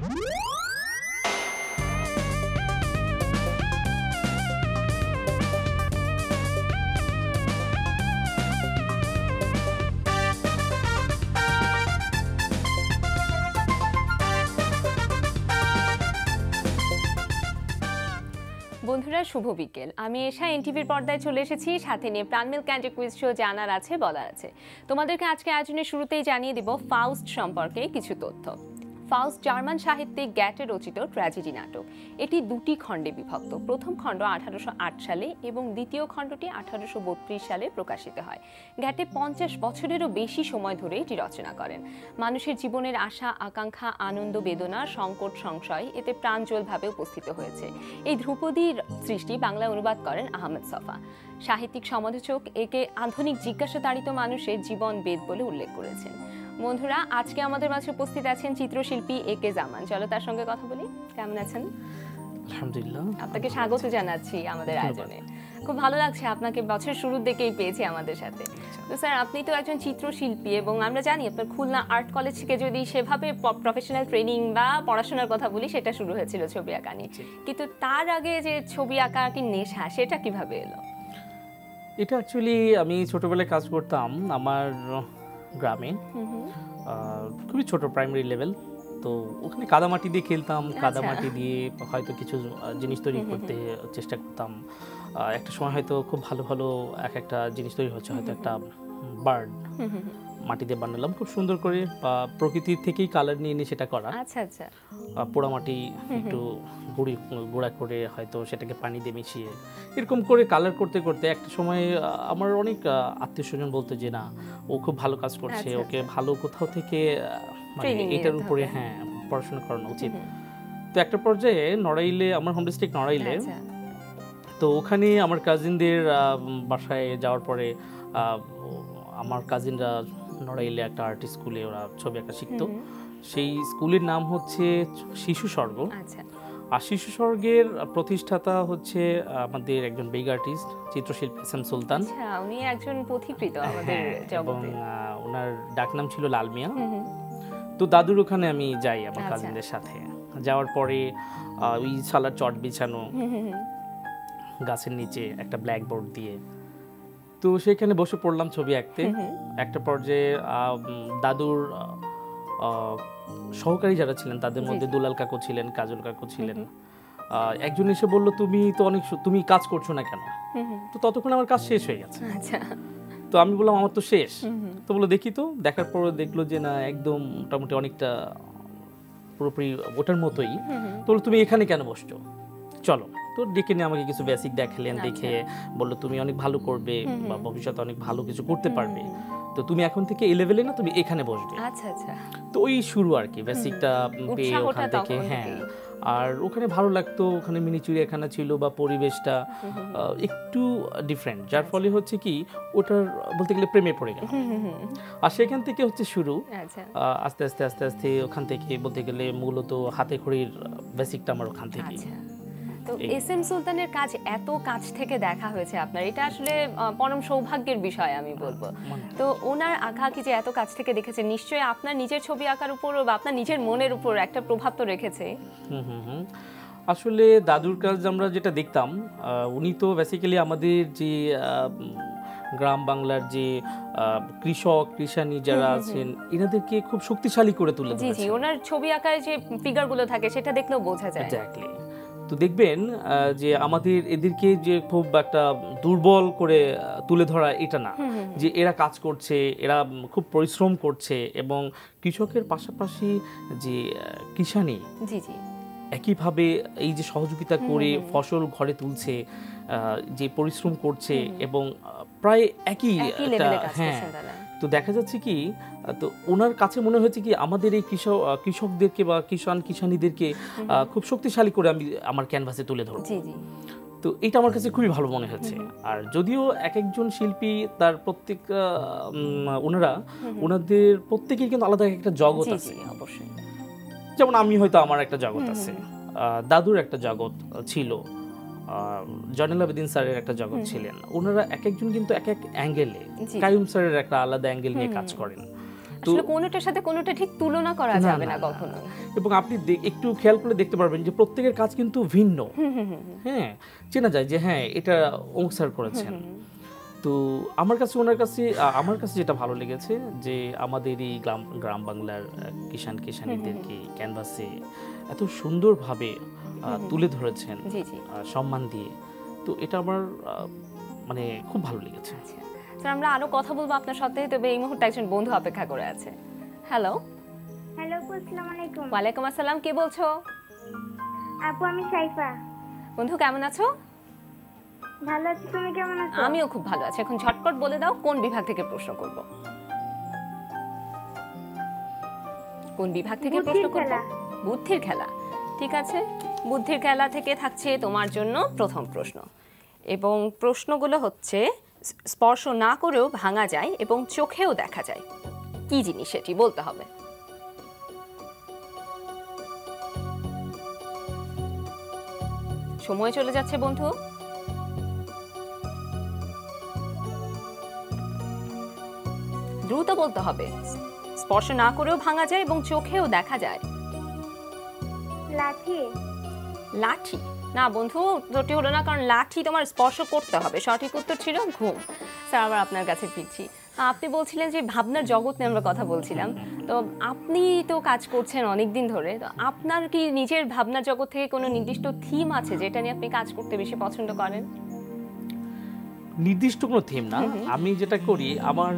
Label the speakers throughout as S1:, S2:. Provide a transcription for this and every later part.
S1: বন্ধুরা শুভ বিকেল। আমি এশা এনটিভির পর্দায় চলে এসেছি, সাথে নিয়ে প্রাণমিল ক্যান্ডি কুইজ শো জানার আছে বলার আছে। তোমাদেরকে আজকে আয়োজনের শুরুতেই জানিয়ে দিব ফাউস্ট সম্পর্কে কিছু তথ্য। ফাউস্ট জার্মান সাহিত্যিক গ্যাটে রচিত ট্র্যাজেডি নাটক। এটি দুটি খণ্ডে বিভক্ত। প্রথম খণ্ড 1808 সালে এবং দ্বিতীয় খণ্ডটি 1832 সালে প্রকাশিত হয়। গ্যাটে 50 বছরেরও বেশি সময় ধরে এটি রচনা করেন। মানুষের জীবনের আশা আকাঙ্ক্ষা, আনন্দ বেদনা, সংকট সংশয় এতে প্রাঞ্জলভাবে উপস্থিত হয়েছে। এই ধ্রুপদীর সৃষ্টি বাংলায় অনুবাদ করেন আহমেদ সফা। সাহিত্যিক সমালোচক একে আধুনিক জিজ্ঞাসাতাড়িত মানুষের জীবন বেদ বলে উল্লেখ করেছেন। বন্ধুরা, আজকে আমাদের মাঝে উপস্থিত আছেন চিত্রশিল্পী একে জামান। চলো তার সঙ্গে কথা বলি। কেমন আছেন?
S2: আলহামদুলিল্লাহ।
S1: আপনাকে স্বাগত জানাচ্ছি আমাদের আয়োজনে। খুব ভালো লাগছে আপনাকে বছরের শুরুর দিকেই পেয়েছি আমাদের সাথে। তো স্যার, আপনি তো একজন চিত্রশিল্পী এবং আমরা জানি আপনার খুলনা আর্ট কলেজ থেকে যদি সেভাবে প্রফেশনাল ট্রেনিং বা পড়াশোনার কথা বলি, সেটা শুরু হয়েছিল ছবি আঁকা নিয়ে। কিন্তু তার আগে যে ছবি আঁকা কি নেশা, সেটা কিভাবে এলো?
S2: এটা অ্যাকচুয়ালি আমি ছোটবেলায় কাজ করতাম আমার গ্রামে, খুবই ছোট প্রাইমারি লেভেল। তো ওখানে কাদামাটি দিয়ে খেলতাম, কাদামাটি দিয়ে হয়তো কিছু জিনিস তৈরি করতে চেষ্টা করতাম। একটা সময় হয়তো খুব ভালো ভালো একটা জিনিস তৈরি হচ্ছে, হয়তো একটা বার্ড মাটি দিয়ে বানালাম খুব সুন্দর করে, প্রকৃতির থেকেই কালার নিয়ে নিয়ে সেটা করা।
S1: আচ্ছা আচ্ছা।
S2: পোড়া মাটি একটু গুঁড়া করে হয়তো সেটাকে পানি দিয়ে মিশিয়ে এরকম করে কালার করতে করতে একটা সময় আমার অনেক আত্মীয় স্বজন বলতো যে না, ও খুব ভালো কাজ করছে, ওকে ভালো কোথাও থেকে মানে এটার উপরে পড়াশোনা করানো উচিত। তো একটা পর্যায়ে নড়াইলে, আমার হোম ডিস্ট্রিক্ট নড়াইলে, তো ওখানে আমার কাজিনদের বাসায় যাওয়ার পরে আমার কাজিনরা নড়াইলে একটা আর্ট স্কুলে ওরা ছবি আঁকা শিখতো। সেই স্কুলের নাম হচ্ছে শিশু স্বর্গ। আর শিশু স্বর্গের প্রতিষ্ঠাতা হচ্ছে আমাদের একজন বিগ আর্টিস্ট, চিত্রশিল্পী এস এম সুলতান।
S1: উনি একজন পথিকৃত আমাদের জগতে, এবং
S2: ওনার ডাকনাম ছিল লাল মিয়া। তো দাদুর ওখানে আমি যাই আমার কাজিনদের সাথে। যাওয়ার পরে ওই সালার চট বিছানো গাছের নিচে একটা ব্ল্যাকবোর্ড দিয়ে, তো সেখানে বসে পড়লাম ছবি আঁকতে। একটা পর্যায়ে দাদুর সহকারী যারা ছিলেন তাদের মধ্যে দুলাল কাকু ছিলেন, কাজল কাকু ছিলেন। একজন এসে বললো, তুমি কাজ করছো না কেন? তো ততক্ষণ আমার কাজ শেষ হয়ে গেছে। তো আমি বললাম আমার তো শেষ। তো বললো দেখি। তো দেখার পর দেখলো যে না, একদম মোটামুটি অনেকটা পুরোপুরি ওটার মতোই। তো বললো তুমি এখানে কেন বসছো, চলো। তো ডেকে নিয়ে আমাকে কিছু বেসিক দেখালেন, দেখে বললো তুমি অনেক ভালো করবে বা ভবিষ্যতে অনেক ভালো কিছু করতে পারবে, তো তুমি এখন থেকে এই লেভেলে না, তুমি এখানে বসবে।
S1: আচ্ছা আচ্ছা।
S2: তো ওই শুরু আর কি, বেসিকটা পেয়ে ওখান থেকে। আর ওখানে ভালো লাগতো, ওখানে মিনি চিড়িয়াখানা ছিল বা পরিবেশটা একটু ডিফারেন্ট, যার ফলে হচ্ছে কি ওটার বলতে গেলে প্রেমে পড়ে গেল। আর সেখান থেকে হচ্ছে শুরু। আস্তে আস্তে আস্তে আস্তে ওখান থেকে বলতে গেলে মূলত হাতে খড়ির বেসিকটা আমার ওখান থেকে।
S1: তো এস এম সুলতানের কাজ এত কাছ থেকে দেখা হয়েছে আপনার, এটা আসলে পরম সৌভাগ্যের বিষয় আমি বলবো। তো ওনার আঁকা কি যে এত কাছ থেকে দেখেছে, নিশ্চয়ই আপনার নিজের ছবি আঁকার উপর বা আপনার নিজের মনের উপর একটা প্রভাব তো রেখেছে।
S2: আসলে দাদুর কাজ আমরা যেটা দেখতাম, উনি তো বেসিক্যালি আমাদের যে গ্রাম বাংলার যে কৃষক কৃষানি যারা আছেন এনাদেরকে খুব শক্তিশালী করে তুলে ধরেছেন।
S1: জি জি, ওনার ছবি আঁকায় যে ফিগারগুলো থাকে সেটা দেখলেও বোঝা যায়।
S2: এক্স্যাক্টলি। তো দেখবেন যে আমাদের এদেরকে যে খুব একটা দুর্বল করে তুলে ধরা এটা না, যে এরা কাজ করছে, এরা খুব পরিশ্রম করছে, এবং কৃষকের পাশাপাশি যে কৃষানি একইভাবে এই যে সহযোগিতা করে ফসল ঘরে তুলছে, যে পরিশ্রম করছে, এবং প্রায় একই তো দেখা যাচ্ছে কি, তো ওনার কাছে মনে হয়েছে কি আমাদের এই কৃষকদেরকে বা কিষানীদেরকে খুব শক্তিশালী করে আমি আমার ক্যানভাসে তুলে ধরব। তো এটা আমার কাছে খুবই ভালো মনে হয়েছে। আর যদিও এক একজন শিল্পী তার প্রত্যেক ওনাদের প্রত্যেকের কিন্তু আলাদা একটা জগৎ আছে।
S1: অবশ্যই,
S2: যেমন আমি হয়তো আমার একটা জগৎ আছে, দাদুর একটা জগৎ ছিল, জয়নুল আবেদিন স্যারের একটা জগৎ ছিলেন। ওনারা এক একজন কিন্তু এক এক অ্যাঙ্গেলে, কাইয়ুম স্যারের একটা আলাদা অ্যাঙ্গেল নিয়ে কাজ করেন।
S1: আসলে কোনোটার সাথে কোনোটা ঠিক তুলনা করা যাবে না কখনো।
S2: এবং আপনি একটু খেয়াল করে দেখতে পারবেন যে প্রত্যেকের কাজ কিন্তু ভিন্ন। হ্যাঁ, চেনা যায় যে হ্যাঁ এটা অমুক স্যার করেছেন। তো আমার কাছে যেটা ভালো লেগেছে যে আমাদের এই গ্রাম বাংলার কিষানীদেরকে ক্যানভাসে এত সুন্দরভাবে তুলে ধরেছেন সম্মান দিয়ে। তো এটা আমার মানে খুব ভালো লেগেছে।
S1: স্যার আমরা আরো কথা বলবো আপনার সাথে, তবে এই মুহূর্তে একজন বন্ধু অপেক্ষা করে আছে। হ্যালো।
S3: আসসালামু আলাইকুম।
S1: ওয়ালাইকুম আসসালাম, কে বলছো?
S3: আপু আমি সাইফা।
S1: বন্ধু কেমন আছো?
S3: ভালো আছি, তুমি কেমন আছো?
S1: আমিও খুব ভালো আছি। এখন ঝটপট বলে দাও কোন বিভাগ থেকে প্রশ্ন করব? কোন বিভাগ থেকে প্রশ্ন করব? বুদ্ধির খেলা। ঠিক আছে, বুদ্ধির খেলা থেকে থাকছে তোমার জন্য প্রথম প্রশ্ন, এবং প্রশ্নগুলো হচ্ছে স্পর্শ না করেও ভাঙা যায় এবং চোখেও দেখা যায়, কি জিনিস সেটি বলতে হবে। সময় চলে যাচ্ছে বন্ধু। দ্রুত বলতে হবে। স্পর্শ না করেও ভাঙা যায় এবং চোখেও দেখা যায়।
S3: লাঠি।
S1: লাঠি না বন্ধু, উত্তরটি হলো না, কারণ লাঠি তোমার স্পর্শ করতে হবে। সঠিক উত্তর ছিল ঘুম। স্যার আবার আপনার কাছে ফিরছি। আপনি বলছিলেন যে ভাবনার জগৎ নিয়ে আমরা কথা বলছিলাম, তো আপনি তো কাজ করছেন অনেক দিন ধরে, তো আপনার কি নিজের ভাবনার জগৎ থেকে কোনো নির্দিষ্ট থিম আছে যেটা নিয়ে আপনি কাজ করতে বেশি পছন্দ করেন?
S2: নির্দিষ্ট কোনো থিম না, আমি যেটা করি আমার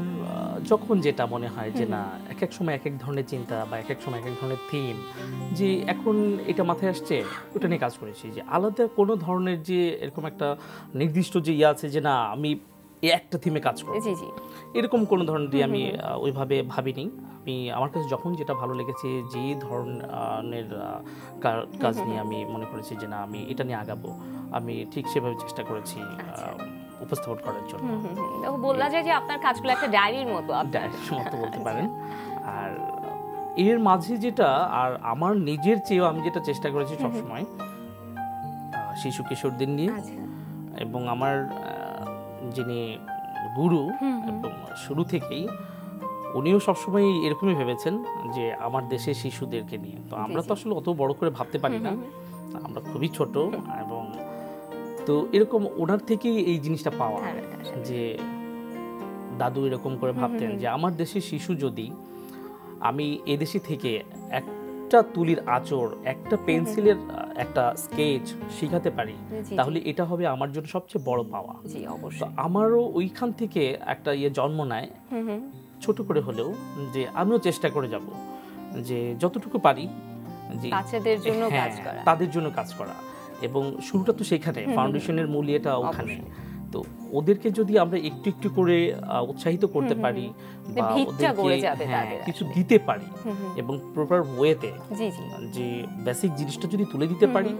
S2: যখন যেটা মনে হয় যে না এক এক সময় এক এক ধরনের চিন্তা বা এক এক সময় এক এক ধরনের থিম, যে এখন এটা মাথায় আসছে ওটা নিয়ে কাজ করেছি। যে আলাদা কোনো ধরনের যে এরকম একটা নির্দিষ্ট যে আছে যে না আমি একটা থিমে কাজ করি, এরকম কোনো ধরনের দিয়ে আমি ওইভাবে ভাবিনি। আমি আমার কাছে যখন যেটা ভালো লেগেছে, যে ধরনের কাজ নিয়ে আমি মনে করেছি যে না আমি এটা নিয়ে আগাবো, আমি ঠিক সেভাবে চেষ্টা করেছি উপস্থাপন করার জন্য।
S1: বলা যায় যে আপনার কাজগুলো একটা ডায়েরির মতো,
S2: ডায়েরির মতো বলতে পারেন। আর এর মাঝে যেটা আর আমার নিজের চেয়েও আমি যেটা চেষ্টা করেছি সবসময় শিশু কিশোরদের নিয়ে, এবং আমার যিনি গুরু এবং শুরু থেকেই উনিও সবসময় এরকমই ভেবেছেন যে আমার দেশের শিশুদেরকে নিয়ে। তো আমরা তো আসলে অত বড় করে ভাবতে পারি না, আমরা খুবই ছোট, এবং তো এরকম ওনার থেকেই এই জিনিসটা পাওয়া যে দাদু এরকম করে ভাবতেন যে আমার দেশের শিশু যদি আমি এদেশে থেকে একটা তুলির আঁচড়, একটা পেন্সিলের একটা স্কেচ শিখাতে পারি, তাহলে এটা হবে আমার জন্য সবচেয়ে বড় পাওয়া। তো আমারও ওইখান থেকে একটা জন্ম নেয় ছোট করে হলেও, যে আমিও চেষ্টা করে যাব যে যতটুকু পারি যে তাদের জন্য কাজ করা। এবং শুরুটা তো সেখানে, ফাউন্ডেশনের মূল এটা ওখানে। তো ওদেরকে যদি আমরা একটু একটু করে উৎসাহিত করতে পারি বা ওদেরকে কিছু দিতে পারি এবং প্রপার ওয়েতে যে বেসিক জিনিসটা যদি তুলে দিতে পারি,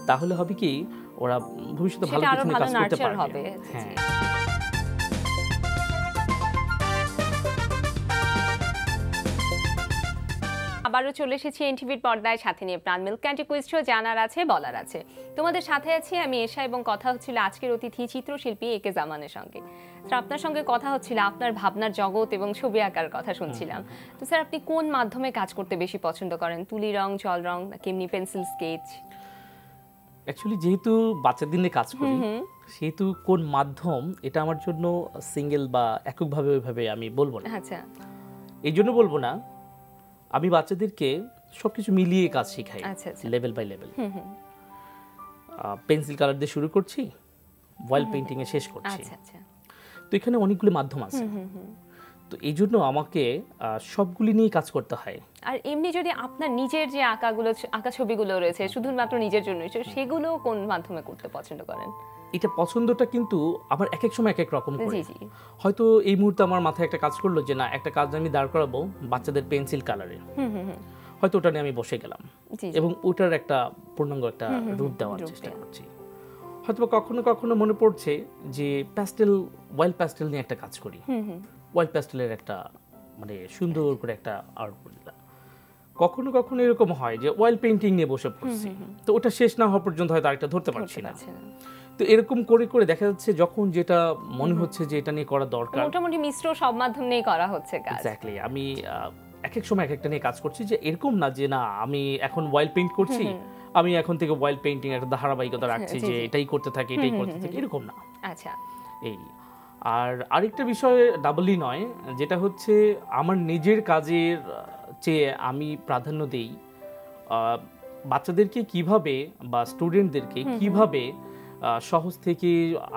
S2: তাহলে হবে কি ওরা ভবিষ্যতে ভালো কিছু নিয়ে কাজ করতে পারবে। হ্যাঁ,
S1: আবারও চলে এসেছি এনটিভির পর্দায়, সাথে নিয়ে প্রাণ মিল্ক ক্যান্ডি কুইজ শো, জানার আছে বলার আছে। তোমাদের সাথে আছি আমি এশা, এবং কথা হচ্ছিল আজকের অতিথি চিত্রশিল্পী একে জামানের সঙ্গে। স্যার আপনার সঙ্গে কথা হচ্ছিল আপনার ভাবনার জগৎ এবং ছবি আঁকার কথা শুনছিলাম। তো স্যার আপনি কোন মাধ্যমে কাজ করতে বেশি পছন্দ করেন? তুলি রং, জল রং, নাকি এমনি পেন্সিল স্কেচ?
S2: অ্যাকচুয়ালি যেহেতু বাচ্চাদের নিয়ে কাজ করি, সেহেতু কোন মাধ্যম এটা আমার জন্য সিঙ্গেল বা এককভাবে ওইভাবে আমি বলবো না।
S1: আচ্ছা,
S2: এই জন্য বলবো না, আমি বাচ্চাদেরকে সবকিছু মিলিয়ে কাজ শেখাই, level by level. Pencil colour দিয়ে শুরু করছি, ওয়েল পেইন্টিং এ শেষ করছি। তো এখানে অনেকগুলো মাধ্যম আছে, তো এই জন্য আমাকে সবগুলি নিয়ে কাজ করতে হয়।
S1: আর এমনি যদি আপনার নিজের যে আঁকা ছবিগুলো রয়েছে শুধুমাত্র নিজের জন্য, সেগুলো কোন মাধ্যমে করতে পছন্দ করেন?
S2: এটা পছন্দটা কিন্তু আমার এক এক সময় এক এক রকম করে। হয়তো এই মুহূর্তে আমার মাথায় একটা কাজ করলো যে না একটা কাজ আমি দাঁড় করাবো বাচ্চাদের পেন্সিল কালারে, হয়তো ওটা নিয়ে আমি বসে গেলাম এবং ওটার একটা পূর্ণাঙ্গ একটা রূপ দেওয়ার চেষ্টা করছি। হয়তো কখনো কখনো মনে পড়ছে যে ওয়েল প্যাস্টেল নিয়ে একটা কাজ করি, ওয়েল প্যাস্টেলের একটা মানে সুন্দর করে একটা আর্ট করলাম। কখনো কখনো এরকম হয় যে ওয়েল পেইন্টিং নিয়ে বসে পড়ছি, তো ওটা শেষ না হওয়া পর্যন্ত হয়তো আরেকটা ধরতে পারছি না। তো তো এরকম করে করে দেখা যাচ্ছে যখন যেটা মনে হচ্ছে যে এটা নিয়ে করা দরকার,
S1: মোটামুটি মিশ্র সব মাধ্যম নিয়ে করা হচ্ছে কাজ।
S2: এক্স্যাক্টলি। আমি এক এক সময় এক একটা নিয়ে কাজ করছি, যে এরকম না যে না আমি এখন অয়েল পেইন্ট করছি, আমি এখন থেকে অয়েল পেইন্টিং একটা ধারাবাহিকতা রাখছি যে এটাই করতে থাকি এটাই করতে থাকি, এরকম না।
S1: আচ্ছা,
S2: এই আর আরেকটা বিষয় ডাবলই নয়, যেটা হচ্ছে আমার নিজের কাজের চেয়ে আমি প্রাধান্য দেই বাচ্চাদেরকে কিভাবে বা স্টুডেন্টদেরকে কিভাবে সহজ থেকে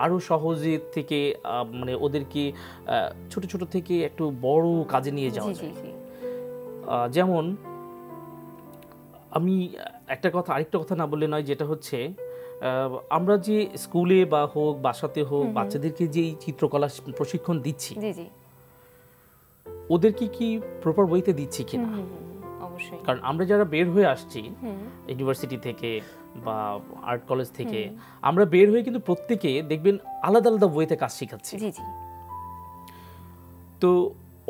S2: আরো সহজে থেকে মানে ওদেরকে ছোট ছোট থেকে একটু বড় কাজে নিয়ে যাওয়া যায়। যেমন আমি আরেকটা কথা না বললে নয়, যেটা হচ্ছে আমরা যে স্কুলে বা হোক বাসাতে হোক বাচ্চাদেরকে যে চিত্রকলা প্রশিক্ষণ দিচ্ছি, ওদেরকে কি প্রপার ওয়েতে দিচ্ছি কিনা।
S1: অবশ্যই,
S2: কারণ আমরা যারা বের হয়ে আসছি ইউনিভার্সিটি থেকে বা আর্ট কলেজ থেকে, আমরা বের হয়ে কিন্তু প্রত্যেকে দেখবেন আলাদা আলাদা ওয়েতে কাজ শেখাচ্ছি। তো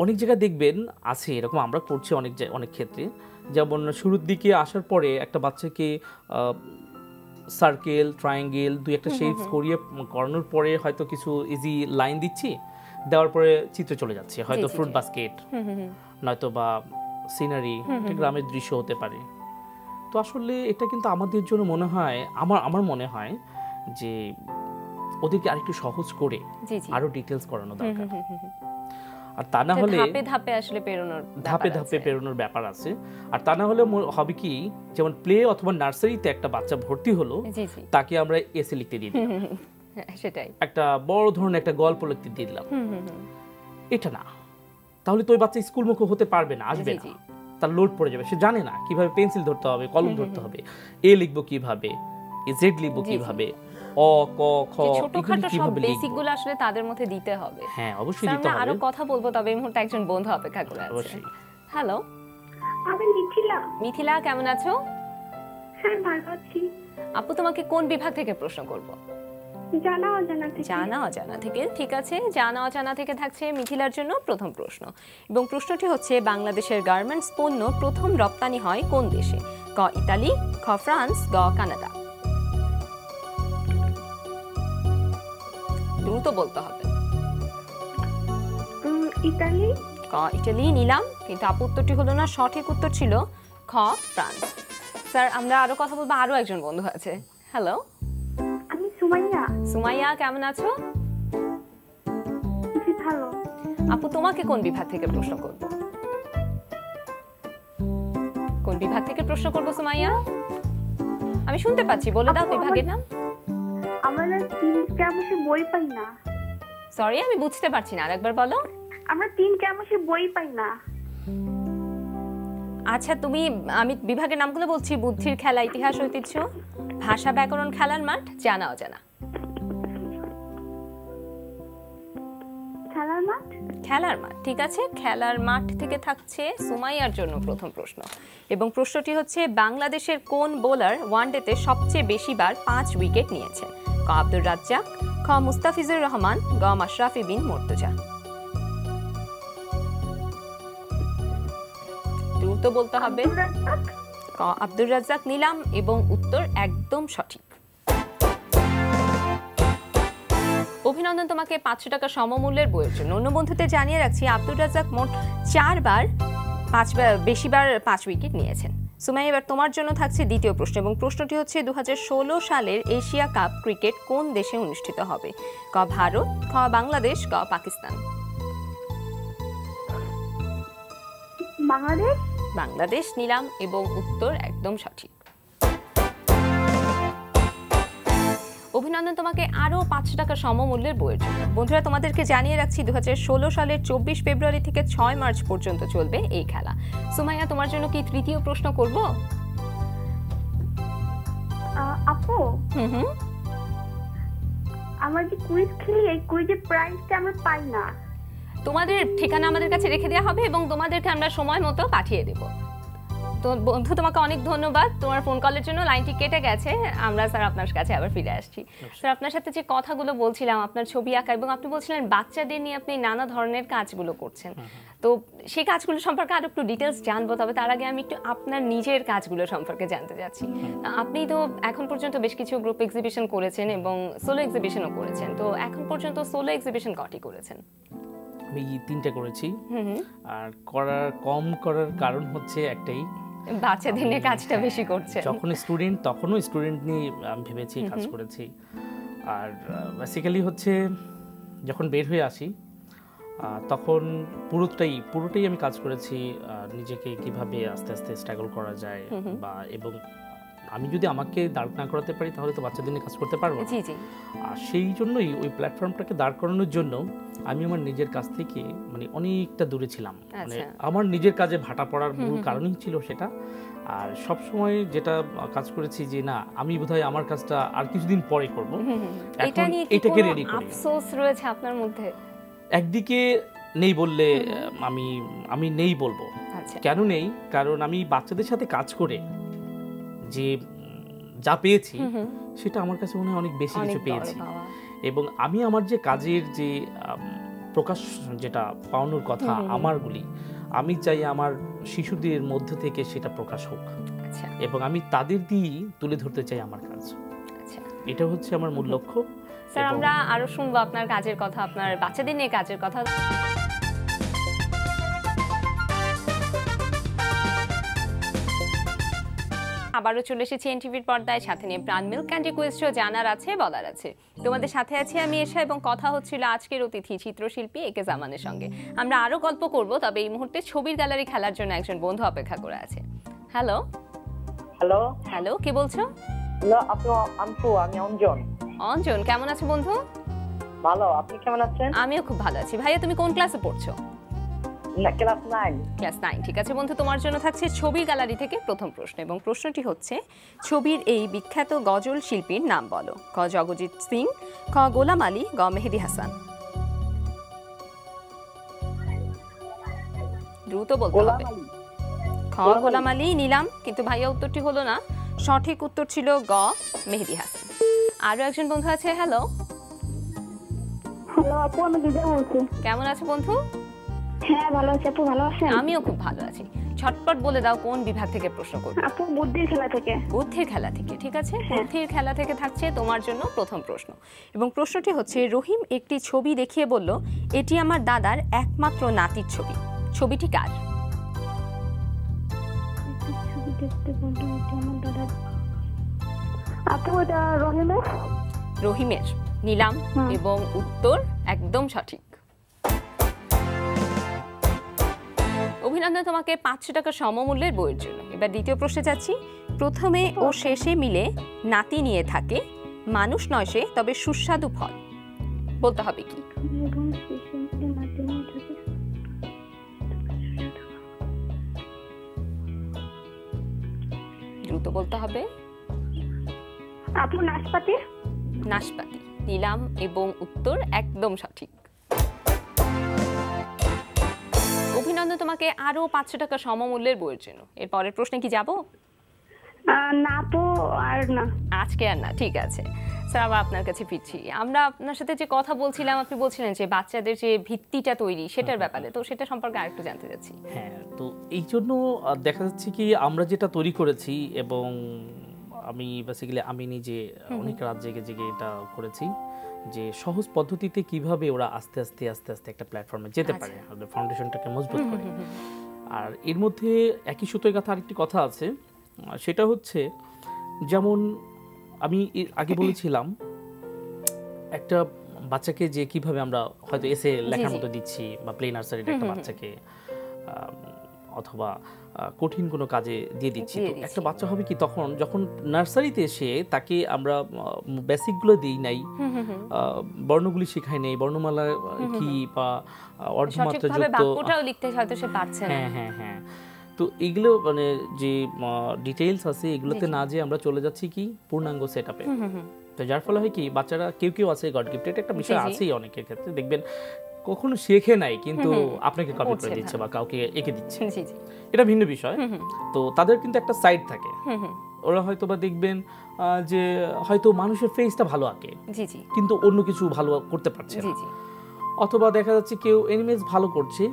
S2: অনেক জায়গায় দেখবেন আছে এরকম, আমরা করছি অনেক ক্ষেত্রে। যেমন শুরুর দিকে আসার পরে একটা বাচ্চাকে সার্কেল, ট্রায়াঙ্গেল, দুই একটা শেপস করানোর পরে হয়তো কিছু ইজি লাইন দিচ্ছি, দেওয়ার পরে চিত্র চলে যাচ্ছে, হয়তো ফ্রুট বাস্কেট, নয়তো বা সিনারি, গ্রামের দৃশ্য হতে পারে। তো আসলে এটা কিন্তু আমাদের জন্য মনে হয়, আমার মনে হয় যে ওদেরকে আরেকটু সহজ করে আরো ডিটেইলস করানো দরকার। আর তা না হলে
S1: ধাপে ধাপে আসলে
S2: পেরোনোর ব্যাপার আছে। আর তা না হলে হবে কি, যেমন প্লে অথবা নার্সারিতে একটা বাচ্চা ভর্তি হলো, তাকে আমরা এসে লিখতে দিয়ে দিলাম,
S1: সেটাই
S2: একটা বড় ধরনের একটা গল্প লিখতে দিয়ে দিলাম, এটা না। তাহলে তো ওই বাচ্চা স্কুলমুখী হতে পারবে না, আসবে না, তার লোড পড়ে যাবে। সে জানে না কিভাবে পেন্সিল ধরতে হবে, কলম ধরতে হবে, এ লিখবো কিভাবে, জেড লিখবো কিভাবে, অ ক খ,
S1: ছোটখাটো সব বেসিকগুলো আসলে তাদের মধ্যে দিতে হবে।
S2: হ্যাঁ, অবশ্যই দিতে হবে।
S1: আরো কথা বলবো, তবে এই মুহূর্তে একজন বন্ধু অপেক্ষা করে আছে।
S2: অবশ্যই।
S1: হ্যালো,
S3: আমি
S1: মিথিলা, কেমন আছো?
S3: হ্যাঁ, ভালো আছি।
S1: আপু, তোমাকে কোন বিভাগ থেকে প্রশ্ন করব?
S3: জানা অজানা থেকে। ঠিক আছে, জানা অজানা থেকে থাকছে মিথিলার জন্য প্রথম প্রশ্ন, এবং প্রশ্নটি হচ্ছে বাংলাদেশের গার্মেন্টস পণ্য প্রথম রপ্তানি হয় কোন দেশে? ক ইতালি, খ ফ্রান্স, গ কানাডা। দ্রুত বলতে হবে। ইতালি।
S1: ক ইটালি নিলাম, কিন্তু আপু উত্তরটি হলো না, সঠিক উত্তর ছিল খ ফ্রান্স। স্যার, আমরা আরো কথা বলবো, আরো একজন বন্ধু আছে। হ্যালো,
S3: আমি সুমাইয়া,
S1: কেমন আছো?
S3: ভালো।
S1: আপু, তোমাকে কোন বিভাগ থেকে প্রশ্ন করব? কোন বিভাগ থেকে প্রশ্ন করব সুমাইয়া? আমি শুনতে পাচ্ছি, বলে দাও বিভাগের নাম।
S3: আমরা 3 ক্যাম্পাসে বই পাই না।
S1: সরি, আমি বুঝতে পারছি না, আরেকবার বলো।
S3: আমরা 3 ক্যাম্পাসে বই পাই না।
S1: আচ্ছা, আমি বিভাগের নামগুলো বলছি: বুদ্ধির খেলা, ইতিহাস ঐতিহ্য, ভাষা ব্যাকরণ, খেলার মাঠ, জানা অজানা। খেলার মাঠ, ঠিক আছে। খেলার মাঠ থেকে থাকছে সুমাইয়ার জন্য প্রথম প্রশ্ন, এবং প্রশ্নটি হচ্ছে বাংলাদেশের কোন বোলার ওয়ানডেতে সবচেয়ে বেশি বার 5 উইকেট নিয়েছেন? ক আব্দুর রাজ্জাক, খ মুস্তাফিজুর রহমান, গ মাশরাফি বিন মুর্তজা। দ্রুত বলতে হবে। ক আব্দুর রাজ্জাক নিলাম, এবং উত্তর একদম সঠিক। অভিনন্দন তোমাকে 500 টাকা সমমূল্যের বইয়ের জন্য। অন্য বন্ধুদের জানিয়ে রাখছি, আব্দুর রাজ্জাক মোট 4বার 5 উইকেট নিয়েছেন। সুমাইয়া, এবার তোমার জন্য থাকছে দ্বিতীয় প্রশ্ন, এবং প্রশ্নটি হচ্ছে 2016 সালের এশিয়া কাপ ক্রিকেট কোন দেশে অনুষ্ঠিত হবে? ক ভারত, খ বাংলাদেশ, গ পাকিস্তান। বাংলাদেশ নিলাম, এবং উত্তর একদম সঠিক। অভিনন্দন তোমাকে আরো 500 টাকা সমমূল্যের বইয়ের জন্য। বন্ধুরা, তোমাদেরকে জানিয়ে রাখছি 2016 সালের 24 ফেব্রুয়ারি থেকে 6 মার্চ পর্যন্ত চলবে এই খেলা। সুমাইয়া, তোমার জন্য কি তৃতীয় প্রশ্ন করব?
S3: আপু, আমরা যে কুইজ খেলি, এই কুইজের প্রাইজটা আমরা পাই না।
S1: তোমাদের ঠিকানা আমাদের কাছে রেখে দেওয়া হবে, এবং তোমাদেরকে আমরা সময় মতো পাঠিয়ে দেব। তো বন্ধু তোমাকে অনেক ধন্যবাদ তোমার ফোন কলের জন্য। লাইনটি কেটে গেছে, আমরা স্যার আপনার কাছে আবার ফিরে আসছি। স্যার আপনার সাথে যে কথাগুলো বলছিলাম, আপনার ছবি আঁকা এবং আপনি বলছিলেন বাচ্চাদের নিয়ে আপনি নানা ধরনের কাজগুলো করছেন, তো সেই কাজগুলো সম্পর্কে আরো একটু ডিটেলস জানবো। তবে তার আগে আমি একটু আপনার নিজের কাজগুলো সম্পর্কে জানতে চাচ্ছি। আপনি তো এখন পর্যন্ত বেশ কিছু গ্রুপ এক্সিবিশন করেছেন এবং সোলো এক্সিবিশনও করেছেন, তো এখন পর্যন্ত সোলো এক্সিবিশন কটি করেছেন?
S2: আমি 3টে করেছি, আর কম করার কারণ হচ্ছে একটাই,
S1: বাচ্চাদের নিয়ে কাজটা বেশি করছে।
S2: যখন স্টুডেন্ট তখনও স্টুডেন্ট নিয়ে আমি ভেবেছি কাজ করেছি। আর বেসিক্যালি হচ্ছে যখন বের হয়ে আসি তখন পুরোটাই আমি কাজ করেছি নিজেকে কিভাবে আস্তে আস্তে স্ট্রাগল করা যায়, বা এবং আমি যদি আমাকে দাঁড় না করাতে পারি তাহলে তো বাচ্চাদের নিয়ে কাজ করতে পারবো। আর সেই জন্যই ওই প্ল্যাটফর্মটাকে দাঁড় করানোর জন্য আমি আমার নিজের কাছ থেকে মানে অনেকটা দূরে ছিলাম। মানে আমার নিজের কাজে ভাটা পড়ার মূল কারণই ছিল সেটা। আর সব সময় যেটা কাজ করেছি যে না, আমি বোধহয় আমার কাজটা আর কিছুদিন পরে করব, এখন এটাকে রেডি করি।
S1: আফসোস রয়েছে আপনার মধ্যে?
S2: একদিকে নেই বললে আমি নেই বলবো। কেন নেই? কারণ আমি বাচ্চাদের সাথে কাজ করে যে যা পেয়েছি সেটা আমার কাছে মনে হয় অনেক বেশি কিছু পেয়েছি। এবং আমি আমার যে কাজের যে প্রকাশ যেটা পাওয়ানোর কথা আমারগুলি, আমি চাই আমার শিশুদের মধ্য থেকে সেটা প্রকাশ হোক, এবং আমি তাদের দিয়েই তুলে ধরতে চাই আমার কাজ। এটা হচ্ছে আমার মূল লক্ষ্য।
S1: স্যার আমরা আরো শুনবো আপনার কাজের কথা, আপনার বাচ্চাদের নিয়ে কাজের কথা। আবারও চলে এসেছি এনটিভির পর্দায়, সাথে নিয়ে প্রাণ মিল্ক ক্যান্ডি কুইজ শো জানার আছে বলার আছে। তোমাদের সাথে আছি আমি এশা, এবং কথা হচ্ছিল আজকের অতিথি চিত্রশিল্পী একে জামানের সঙ্গে। আমরা আরো গল্প করব, তবে এই মুহূর্তে ছবির গ্যালারি খেলার জন্য একজন বন্ধু অপেক্ষা করে আছে। হ্যালো
S4: হ্যালো
S1: হ্যালো, কে বলছো?
S4: আমি অঞ্জন।
S1: অঞ্জন, কেমন আছো বন্ধু?
S4: ভালো, আপনি কেমন আছেন?
S1: আমিও খুব ভালো আছি। ভাইয়া তুমি কোন ক্লাসে পড়ছো?
S4: ক্লাস 9।
S1: ক্লাস 9, ঠিক আছে বন্ধু। তোমার জন্য থাকছে ছবির গ্যালারি থেকে প্রথম প্রশ্ন, এবং প্রশ্নটি হচ্ছে ছবির এই বিখ্যাত গজল শিল্পীর নাম বলো। ক জগজিৎ সিং, খ গোলাম আলী, গ মেহেদি হাসান। দ্রুত বলতে হবে। খ গোলাম আলী নিলাম, কিন্তু ভাইয়া উত্তরটি হলো না, সঠিক উত্তর ছিল গ মেহেদি হাসান। আরো একজন বন্ধু আছে। হ্যালো
S5: হ্যালো আপু, আমি দিদা বলছি।
S1: কেমন আছো বন্ধু?
S5: হ্যাঁ ভালো আছি, আপু ভালো আছেন?
S1: আমিও খুব ভালো আছি। ঝটপট বলে দাও কোন বিভাগ থেকে প্রশ্ন করবে?
S5: আপু বুদ্ধির খেলা থেকে।
S1: বুদ্ধির খেলা থেকে, ঠিক আছে। বুদ্ধির খেলা থেকে থাকছে তোমার জন্য প্রথম প্রশ্ন, এবং প্রশ্নটি হচ্ছে রহিম একটি ছবি দেখিয়ে বলল এটি আমার দাদার একমাত্র নাতির ছবি। ছবিটি কার?
S5: ছবি দেখতে বলল এটি আমার দাদার। আপু এটা রহিমের।
S1: রহিমের নিলাম, এবং উত্তর একদম সঠিক। অভিনন্দন তোমাকে 500 টাকা সমমূল্যের বইয়ের জন্য। এবার দ্বিতীয় প্রশ্নে যাচ্ছি। প্রথমে ও শেষে মিলে নাতি নিয়ে থাকে, মানুষ নয় সে, তবে সুস্বাদু ফল। বলতে হবে কি? দ্রুত বলতে হবে।
S5: আপু নাশপাতি।
S1: নাশপাতি নিলাম, এবং উত্তর একদম সঠিক। অভিনন্দন তোমাকে আরো 500 টাকা সমমূল্যের বইয়ের জন্য। এর পরের প্রশ্নে কি যাব?
S5: না তো, আর না,
S1: আজকে আর না, ঠিক আছে। স্যার আবার আপনার কাছে ফিরছি। আমরা আপনার সাথে যে কথা বলছিলাম, আপনি বলছিলেন যে বাচ্চাদের যে ভিত্তিটা তৈরি সেটার ব্যাপারে, তো সেটা সম্পর্কে আরেকটু জানতে চাচ্ছি।
S2: হ্যাঁ, তো এই জন্য দেখা যাচ্ছে কি আমরা যেটা তৈরি করেছি, এবং আমি বেসিক্যালি আমি নিজে অনেক রাত জেগে এটা করেছি, যে সহজ পদ্ধতিতে কিভাবে ওরা আস্তে আস্তে আস্তে আস্তে একটা প্ল্যাটফর্মে যেতে পারে, আমাদের ফাউন্ডেশনটাকে মজবুত করে। আর এর মধ্যে একই সুতোয় গাঁথা আরেকটি কথা আছে, সেটা হচ্ছে যেমন আমি আগে বলেছিলাম একটা বাচ্চাকে যে কিভাবে আমরা হয়তো এসে লেখার মতো দিচ্ছি, বা প্লে নার্সারির একটা বাচ্চাকে অথবা কঠিন কোনো কাজে দিয়ে দিচ্ছি, তো একটা বাচ্চা হবে কি তখন যখন নার্সারিতে এসে তাকে আমরা বেসিকগুলো দিই নাই, বর্ণগুলি শেখাই নেই, বর্ণমালা কি বা অর্ধমাত্রা যুক্ত
S1: লিখতে হয়তো সে পারছে না।
S2: হ্যাঁ হ্যাঁ হ্যাঁ, তো এগুলো মানে যে ডিটেইলস আছে এগুলোতে না যে আমরা চলে যাচ্ছি কি পূর্ণাঙ্গ সেটআপে। তো যার ফলে হয় কি বাচ্চারা কেউ আছে গড গিফটেড একটা বিষয় আছেই অনেকের ক্ষেত্রে, দেখবেন কখনো শেখে নাই কিন্তু আপনাকে কপি করে দিচ্ছে বা কাউকে এঁকে দিচ্ছে,
S3: জি জি
S2: এটা ভিন্ন বিষয়। তো তাদের কিন্তু একটা সাইড থাকে, ওরা হয়তো বা দেখবেন যে হয়তো মানুষের ফেসটা ভালো আঁকে
S3: জি জি
S2: কিন্তু অন্য কিছু ভালো করতে পারছে
S3: জি
S2: না,
S3: জি
S2: অথবা দেখা যাচ্ছে কেউ এনিমেজ ভালো করছে,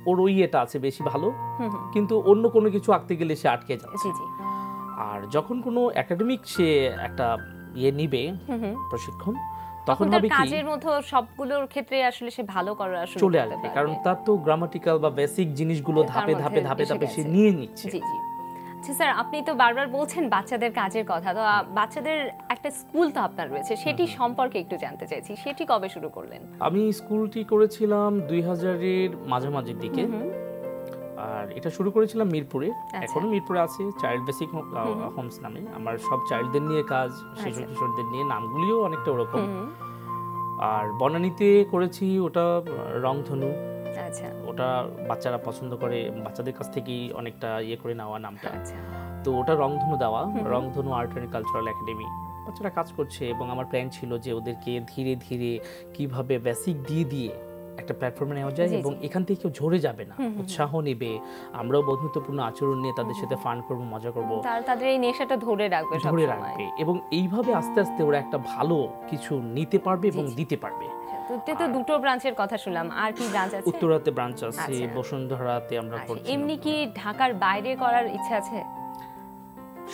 S2: ওর ওই এটা আছে বেশি ভালো, কিন্তু অন্য কোনো কিছু আঁকতে গেলে সে আটকে যাচ্ছে।
S3: জি জি
S2: আর যখন কোনো একাডেমিক সে একটা নিবে প্রশিক্ষণ, তখন
S3: তার
S2: হবে কি
S3: কাজের মধ্যে সবগুলোর ক্ষেত্রে আসলে সে ভালো করার আসলে
S2: চলে আসবে, কারণ তার তো গ্রামাটিক্যাল বা বেসিক জিনিসগুলো ধাপে ধাপে ধাপে ধাপে সে নিয়ে নিচ্ছে।
S3: জি জি আচ্ছা স্যার, আপনি তো বারবার বলছেন বাচ্চাদের কাজের কথা, তো বাচ্চাদের একটা স্কুল তো আপনার রয়েছে, সেটি সম্পর্কে একটু জানতে চাইছি, সেটি কবে শুরু করলেন?
S2: আমি স্কুলটি করেছিলাম 2000-এর মাঝামাঝির দিকে, আর এটা শুরু করেছিলাম মিরপুরে, এখনো মিরপুরে আছে, চাইল্ড বেসিক হোমস নামে। আমার সব চাইল্ডদের নিয়ে কাজ, শিশু কিশোরদের নিয়ে, নামগুলিও অনেকটা ওরকম। আর বনানীতে করেছি, ওটা রংধনু,
S3: আচ্ছা
S2: ওটা বাচ্চারা পছন্দ করে, বাচ্চাদের কাছ থেকেই অনেকটা করে নেওয়া নামটা।
S3: আচ্ছা
S2: তো ওটা রংধনু দেওয়া, রংধনু আর্ট অ্যান্ড কালচারাল একাডেমি। বাচ্চারা কাজ করছে এবং আমার প্ল্যান ছিল যে ওদেরকে ধীরে ধীরে কিভাবে বেসিক দিয়ে দিয়ে একটা প্ল্যাটফর্মে নেওয়া যায় এবং এখান থেকে কেউ ঝরে যাবে না, উৎসাহ নেবে, আমরাও বন্ধুত্বপূর্ণ আচরণ নিয়ে তাদের সাথে ফান করবো, মজা করবো,
S3: তাদের এই নেশাটা ধরে রাখবে,
S2: এবং এইভাবে আস্তে আস্তে ওরা একটা ভালো কিছু নিতে পারবে এবং দিতে পারবে।
S3: তো দুটো ব্রাঞ্চের কথা শুনলাম, আর কি ব্রাঞ্চ আছে?
S2: উত্তরাতে ব্রাঞ্চ আছে, বসুন্ধরাতে আমরা করছি।
S3: এমনি কি ঢাকার বাইরে করার ইচ্ছা আছে?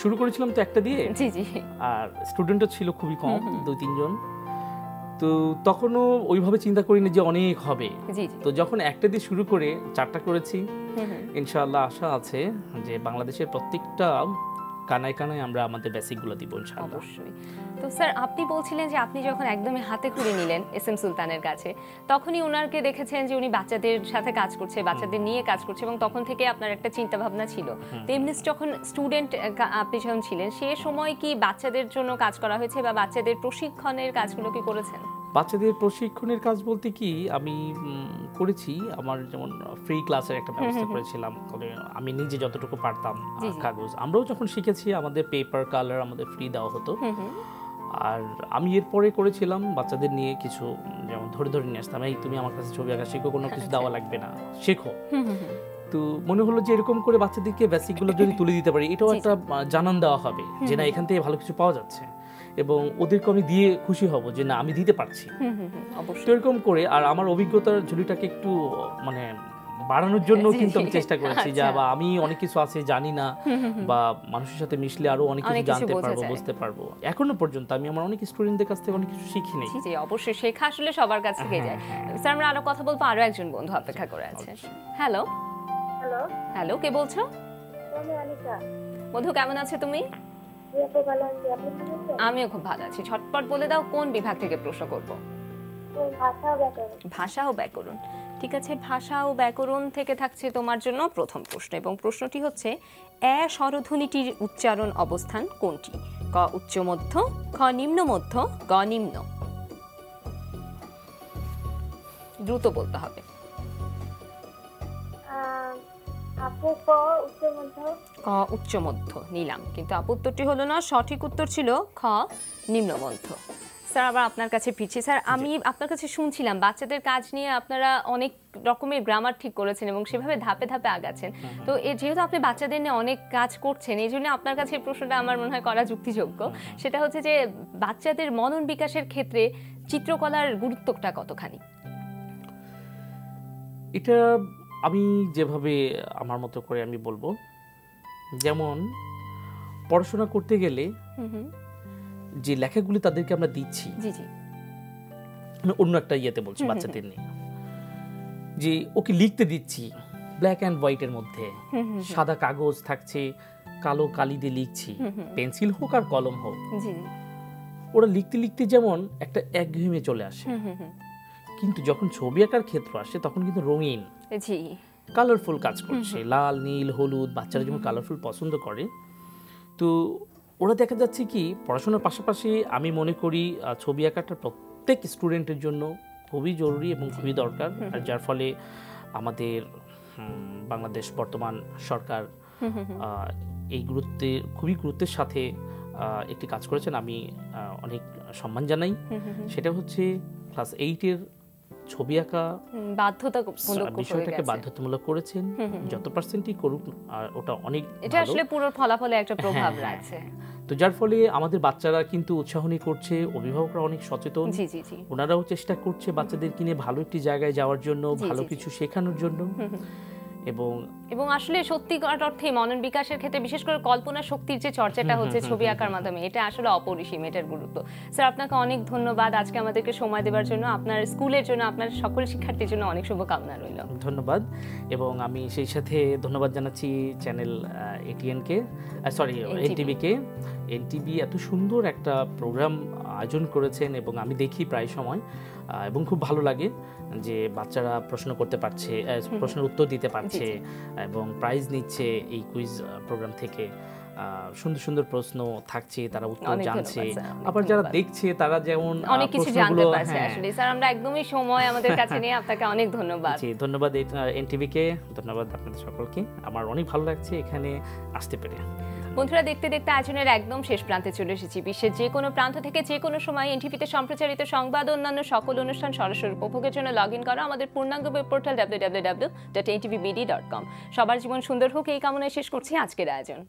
S2: শুরু করেছিলাম তো একটা দিয়ে,
S3: জি জি,
S2: আর স্টুডেন্টও ছিল খুবই কম, 2-3 জন। তো তখনও ওইভাবে চিন্তা করিনি যে অনেক হবে। তো যখন একটা দিয়ে শুরু করে 4টা করেছি, ইনশাআল্লাহ আশা আছে যে বাংলাদেশের প্রত্যেকটা কানায় কানায় আমরা আমাদের বেসিকগুলো দিব ইনশাআল্লাহ।
S3: অবশ্যই। তো স্যার, আপনি বলছিলেন যে আপনি যখন একদমই হাতে খড়ি নিলেন এসএম সুলতানের কাছে, তখনই ওনাকে দেখেছেন যে উনি বাচ্চাদের সাথে কাজ করছে, বাচ্চাদের নিয়ে কাজ করছে, এবং তখন থেকে আপনার একটা চিন্তা ভাবনা ছিল। তো এমনি যখন স্টুডেন্ট আপনি যখন ছিলেন, সে সময় কি বাচ্চাদের জন্য কাজ করা হয়েছে বা বাচ্চাদের প্রশিক্ষণের কাজগুলো কি করেছেন?
S2: বাচ্চাদের প্রশিক্ষণের কাজ বলতে কি আমি করেছি, আমার যেমন ফ্রি ক্লাসের একটা ব্যবস্থা করেছিলাম, তবে আমি নিজে যতটুকু পারতাম কাগজ, আমরাও যখন শিখেছি আমাদের পেপার কালার আমাদের ফ্রি দেওয়া হতো। আর আমি এরপরে করেছিলাম বাচ্চাদের নিয়ে কিছু, যেমন ধরে ধরে নিয়ে আসতাম, এই তুমি আমার কাছে ছবি আঁকা শেখো, কোনো কিছু দেওয়া লাগবে না, শেখো। তো মনে হলো যে এরকম করে বাচ্চাদেরকে বেসিকগুলো যদি তুলে দিতে পারি, এটাও একটা জানান দেওয়া হবে যে না এখান থেকে ভালো কিছু পাওয়া যাচ্ছে, এবং ওদেরকে আমি দিয়ে খুশি হব যে না আমি দিতে পারছি। তো এরকম করে, আর আমার অভিজ্ঞতার ঝুলিটাকে একটু মানে বাড়ানোর জন্য কিন্তু আমি চেষ্টা করেছি যে আমি অনেক কিছু আছে জানি না, বা মানুষের সাথে মিশলে আরো অনেক কিছু জানতে পারবো, বুঝতে পারবো। এখনো পর্যন্ত আমি আমার অনেক স্টুডেন্টদের কাছ থেকে অনেক কিছু শিখি নেই।
S3: জি অবশ্যই, শেখা আসলে সবার কাছ থেকে যায়। স্যার, আমরা আরো কথা বলবো, আরো একজন বন্ধু অপেক্ষা করে আছে। হ্যালো
S5: হ্যালো
S3: হ্যালো, কে বলছো?
S5: আমি অনিকা।
S3: বন্ধু, কেমন আছো তুমি? আমিও খুব ভালো আছি। ঝটপট বলে দাও, কোন বিভাগ থেকে প্রশ্ন করব? ভাষা ও ব্যাকরণ। ঠিক আছে, ভাষা ও ব্যাকরণ থেকে থাকছে তোমার জন্য প্রথম প্রশ্ন, এবং প্রশ্নটি হচ্ছে এ স্বরধ্বনিটির উচ্চারণ অবস্থান কোনটি? ক উচ্চ মধ্য, খ নিম্ন মধ্য, গ নিম্ন। দ্রুত বলতে হবে।
S5: আপু ক উচ্চ মধ্য।
S3: ক উচ্চ মধ্য নিলাম, কিন্তু আপু উত্তরটি হলো না, সঠিক উত্তর ছিল খ নিম্ন মধ্য। স্যার, আবার আপনার কাছে ফিরছি। স্যার, আমি আপনার কাছে শুনছিলাম বাচ্চাদের কাজ নিয়ে আপনারা অনেক রকমের গ্রামার ঠিক করেছেন এবং সেভাবে ধাপে ধাপে আগাচ্ছেন। তো যেহেতু আপনি বাচ্চাদের নিয়ে অনেক কাজ করছেন, এই জন্য আপনার কাছে এই প্রশ্নটা আমার মনে হয় করা যুক্তিযোগ্য। সেটা হচ্ছে যে বাচ্চাদের মনন বিকাশের ক্ষেত্রে চিত্রকলার গুরুত্বটা কতখানি?
S2: এটা আমি যেভাবে আমার মতো করে আমি বলবো, যেমন পড়াশোনা করতে গেলে যে লেখাগুলি তাদেরকে আমরা দিচ্ছি, আমি অন্য একটা ইয়েতে বলছি বাচ্চাদের নিয়ে, যে ওকে লিখতে দিচ্ছি ব্ল্যাক অ্যান্ড হোয়াইটের মধ্যে, সাদা কাগজ থাকছে, কালো কালি দিয়ে লিখছি, পেন্সিল হোক আর কলম হোক, ওরা লিখতে লিখতে যেমন একটা একঘেয়েমি চলে আসে। কিন্তু যখন ছবি আঁকার ক্ষেত্র আসে তখন কিন্তু রঙিন, কালারফুল কাজ করছে, লাল নীল হলুদ, বাচ্চারা যেমন কালারফুল পছন্দ করে। তো ওরা দেখা যাচ্ছে কি পড়াশোনার পাশাপাশি আমি মনে করি ছবি আঁকাটা প্রত্যেক স্টুডেন্টের জন্য খুবই জরুরি এবং খুবই দরকার। আর যার ফলে আমাদের বাংলাদেশ বর্তমান সরকার এই খুবই গুরুত্বের সাথে একটি কাজ করেছেন, আমি অনেক সম্মান জানাই। সেটা হচ্ছে ক্লাস 8-এর ছবি আঁকা
S3: বাধ্যতামূলক
S2: বিষয়টাকে বাধ্যতামূলক করেছেন, যত পার্সেন্টই করুক আর ওটা অনেক
S3: এটা আসলে পুরো ফলাফলে একটা প্রভাব রাখছে।
S2: তো যার ফলে আমাদের বাচ্চারা কিন্তু উৎসাহনী করছে, অভিভাবকরা অনেক সচেতন,
S3: জি জি জি,
S2: ওনারাও চেষ্টা করছে বাচ্চাদেরকে নিয়ে ভালো একটি জায়গায় যাওয়ার জন্য, ভালো কিছু শেখানোর জন্য।
S3: এবং আসলে সত্যিকার অর্থে মনন বিকাশের ক্ষেত্রে বিশেষ করে কল্পনা শক্তির যে চর্চাটা হচ্ছে ছবি আঁকার মাধ্যমে, এটা আসলে অপরিসীম, এটার গুরুত্ব। স্যার আপনাকে অনেক ধন্যবাদ আজকে আমাদেরকে সময় দেওয়ার জন্য, আপনার স্কুলের জন্য, আপনার সকল শিক্ষার্থীর জন্য অনেক শুভকামনা রইল।
S2: ধন্যবাদ। এবং আমি সেই সাথে ধন্যবাদ জানাচ্ছি চ্যানেল এটিএনকে, এনটিভিকে। এনটিভি এত সুন্দর একটা প্রোগ্রাম আয়োজন করেছেন এবং আমি দেখি প্রায় সময়, এবং খুব ভালো লাগে যে বাচ্চারা প্রশ্ন করতে পারছে, প্রশ্নের উত্তর দিতে পারছে এবং প্রাইজ নিচ্ছে এই কুইজ প্রোগ্রাম থেকে। সুন্দর সুন্দর প্রশ্ন থাকছে, তারা উত্তর জানছে, আবার যারা দেখছে তারা যেমন
S3: অনেক কিছু জানতে পারছে। আসলে স্যার আমরা একদমই সময় আমাদের কাছে নিয়ে আপনাকে অনেক ধন্যবাদ।
S2: জি ধন্যবাদ এনটিভিকে, ধন্যবাদ আপনাদের সকলকে। আমার অনেক ভালো লাগছে এখানে আসতে পেরে।
S3: বন্ধুরা, দেখতে দেখতে আয়োজনের একদম শেষ প্রান্তে চলে এসেছি। বিশ্বের যে কোনো প্রান্ত থেকে যে কোনো সময় এনটিভিতে সম্প্রচারিত সংবাদ ও অন্যান্য সকল অনুষ্ঠান সরাসরি উপভোগের জন্য লগ ইন করা আমাদের পূর্ণাঙ্গ ওয়েব পোর্টাল www.ntvbd.com। সবার জীবন সুন্দর হোক এই কামনায় শেষ করছি আজকের আয়োজন।